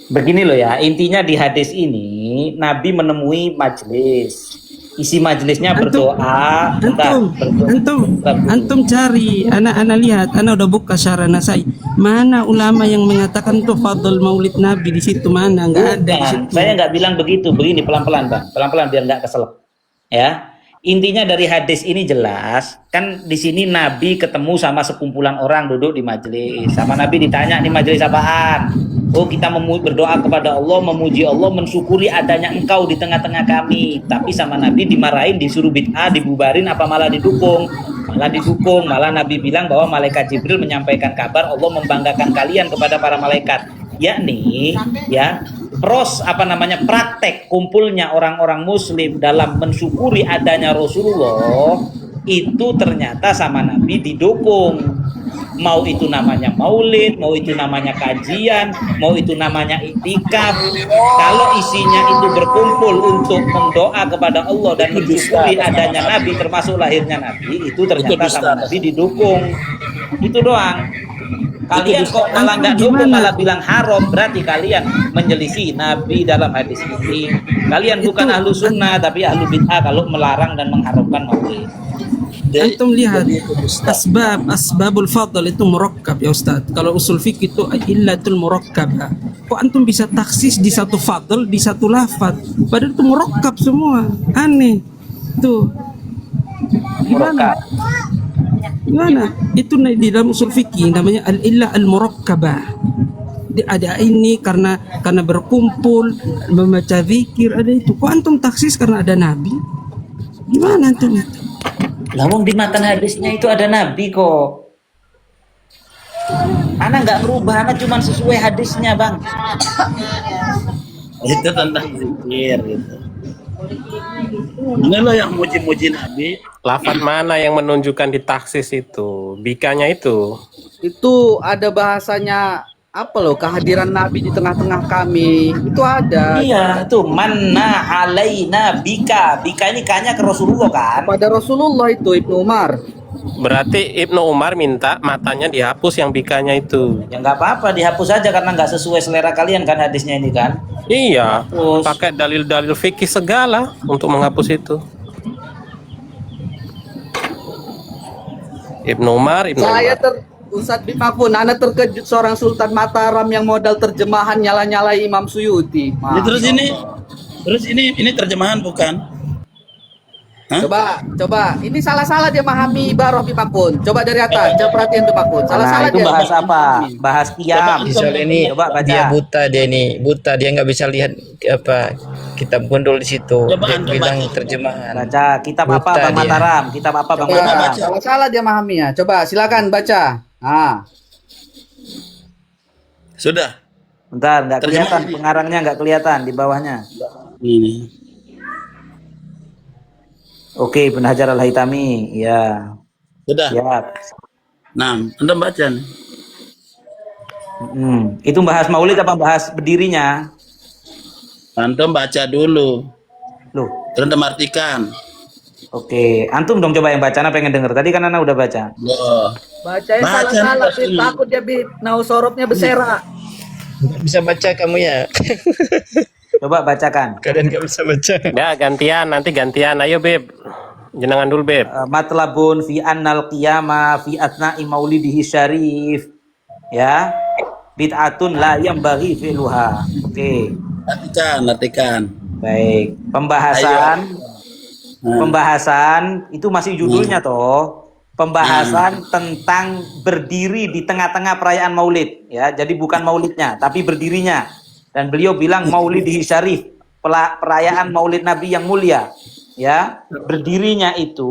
Begini loh ya, intinya di hadis ini Nabi menemui majelis. Isi majelisnya Antum, berdoa, bentar, antum, antum, bentar dulu. antum cari. Anak-anak lihat, anak udah buka syarah nasai. Mana ulama yang mengatakan tuh fadl Maulid Nabi di situ mana? Nggak ada di Bukan, situ. saya nggak bilang begitu. Begini pelan-pelan bang, pelan-pelan biar nggak kesel. Ya, intinya dari hadis ini jelas. Kan di sini Nabi ketemu sama sekumpulan orang duduk di majelis. Sama Nabi ditanya nih majelis apaan? Oh kita berdoa kepada Allah, memuji Allah, mensyukuri adanya engkau di tengah-tengah kami. Tapi sama Nabi dimarahin, disuruh bid'ah, dibubarin, apa malah didukung? Malah didukung, malah Nabi bilang bahwa malaikat Jibril menyampaikan kabar Allah membanggakan kalian kepada para malaikat. Yakni ya praktek kumpulnya orang-orang muslim dalam mensyukuri adanya Rasulullah itu ternyata sama Nabi didukung, mau itu namanya maulid, mau itu namanya kajian, mau itu namanya iktikaf, kalau isinya itu berkumpul untuk mendoa kepada Allah dan mensyukuri adanya Nabi termasuk lahirnya Nabi, itu ternyata sama Nabi didukung. Itu doang. Kalian kok malah nggak dukung, malah bilang haram, berarti kalian menyelisih Nabi dalam hadis ini. Kalian bukan ahlu sunnah tapi ahlu bid'ah kalau melarang dan mengharamkan maulid. Antum lihat asbabul fadl itu murakkab ya Ustaz. Kalau usul fikih itu illatul murakkabah. Kok antum bisa taksis di satu fadl di satu lafaz? Padahal itu murakkab semua. Aneh. Tuh. Gimana? Gimana? Itu di dalam usul fikih namanya al-illah al-murakkabah. Ada ini karena berkumpul membaca zikir, ada itu. Kok antum taksis karena ada nabi? Gimana antum itu? Lawang di matan hadisnya itu ada Nabi kok. Anak nggak merubah, anak cuma sesuai hadisnya bang. Itu tentang zikir gitu. Ini loh yang muji-muji Nabi. Lafaz mana yang menunjukkan di taksis itu? Bikanya itu. Itu ada bahasanya apa loh, kehadiran Nabi di tengah-tengah kami itu ada. Iya, tuh manna alaina bika. Bika ini kayaknya ke Rasulullah kan? Pada Rasulullah itu Ibnu Umar. Berarti Ibnu Umar minta matanya dihapus yang bikanya itu. Ya nggak apa-apa, dihapus aja karena nggak sesuai selera kalian kan hadisnya ini kan? Iya, Hapus. pakai dalil-dalil fikih segala untuk menghapus itu. Ibnu Umar. Ustadz Bimapun, Anda terkejut seorang Sultan Mataram yang modal terjemahan nyala-nyalai Imam Suyuti. Ya, terus ini terjemahan bukan? Hah? Coba, ini salah-salah dia memahami ibarah Bimapun. Coba dari atas, coba perhatian Bimapun. Salah-salah itu dia. bahas apa? Bahas qiyam. Misalnya ini Coba baca. dia buta, dia nggak bisa lihat apa kitab gundul di situ. Coba Dia antum bilang baca. terjemahan. Baca kitab apa Buta Bang dia. Mataram? Kitab apa Bang Coba, Mataram? salah-salah dia memahaminya. Coba silakan baca. Sudah. Bentar, nggak Terjemahan kelihatan ini. pengarangnya, nggak kelihatan di bawahnya. Ini. Oke, Ibnu Hajar Al-Haytami, ya. Sudah. Ya. Nah, Anda baca nih. Itu bahas maulid apa bahas berdirinya? Antum baca dulu. Loh, Terus Anda artikan. oke. Antum dong coba yang baca, Ana pengen denger. Tadi kan Ana udah baca. Loh. Bacain Baca salah-salah, nih, pasti. takut dia sorotnya bersera. Nggak bisa baca kamu ya. Coba bacakan. Kalian nggak bisa baca. Ya, nanti gantian. Ayo, Beb. Jenengan dulu, Beb. Matlabun fi annal qiyama fi atna'i maulidihi syarif. Ya. Bid'atun la yambaghi fi'luha. Oke. Artikan. Baik. Pembahasan itu masih judulnya toh. Pembahasan tentang berdiri di tengah-tengah perayaan Maulid, ya. Jadi bukan maulidnya, tapi berdirinya. Dan beliau bilang Maulidihi Syarif, perayaan Maulid Nabi yang mulia, ya. Berdirinya itu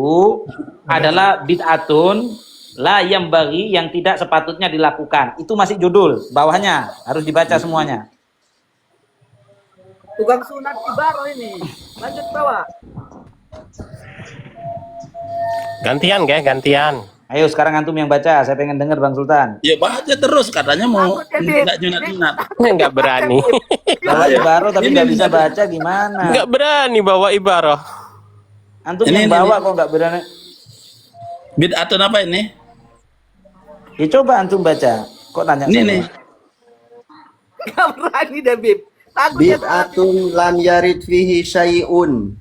adalah bid'atun la yambaghi, yang tidak sepatutnya dilakukan. Itu masih judul, bawahnya harus dibaca semuanya. Tukang sunat ibarah ini. Lanjut bawah. Gantian. Ayo sekarang antum yang baca, saya pengen dengar Bang Sultan. Ya baca terus, katanya mau nggak junat-junat. Nggak berani. Bawa ibarah tapi nggak bisa baca gimana? Nggak berani bawa ibarah. Antum Ini, yang bawa kok nggak berani? Bid'atun apa ini? Ya coba antum baca. Kok nanya Ini saya? nih. Gak berani deh, Bib. Takutnya bid'atun lam yarid fihi syai'un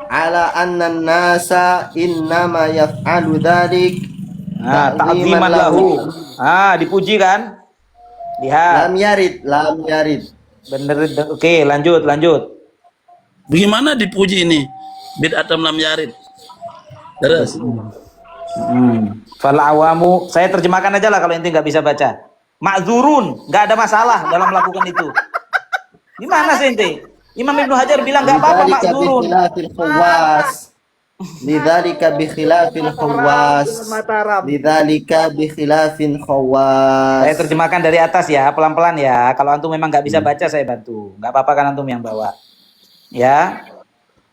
ala anna nasa innama yaf'alu dhalik Nah, ta'ziman lahu. Ah, dipuji kan? Lihat. lam yarid Bener. Oke, lanjut. Bagaimana dipuji ini? Bid'atum lam yarid. Terus. Fal awamu, saya terjemahkan aja lah kalau ente nggak bisa baca. Ma'zurun, nggak ada masalah dalam melakukan itu. Gimana sih ente? Imam Ibnu Hajar bilang nggak apa-apa ma'zurun. lidzalika bi khilafil khawas Mataram. lidzalika bi khilafin khawas. Saya terjemahkan dari atas ya, pelan-pelan ya. Kalau antum memang nggak bisa baca, saya bantu. Nggak apa-apa kan antum yang bawa. Ya.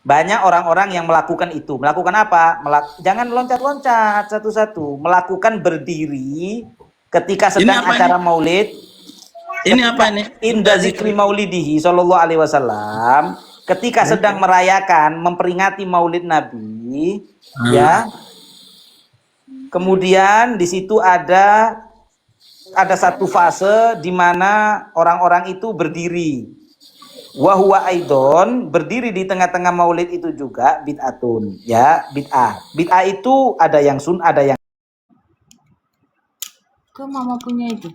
Banyak orang-orang yang melakukan itu. Melakukan apa? Jangan loncat-loncat satu-satu. Melakukan berdiri ketika sedang apa acara maulid. Ini apa ini? Inda zikri maulidihi sallallahu alaihi wasallam. Ketika sedang merayakan, memperingati maulid Nabi, ya. Kemudian di situ ada satu fase di mana orang-orang itu berdiri. Wahwa aidon, berdiri di tengah-tengah maulid itu juga bid'atun, ya, bid'ah. Bid'ah itu ada yang sun, ada yang Ke mama punya itu.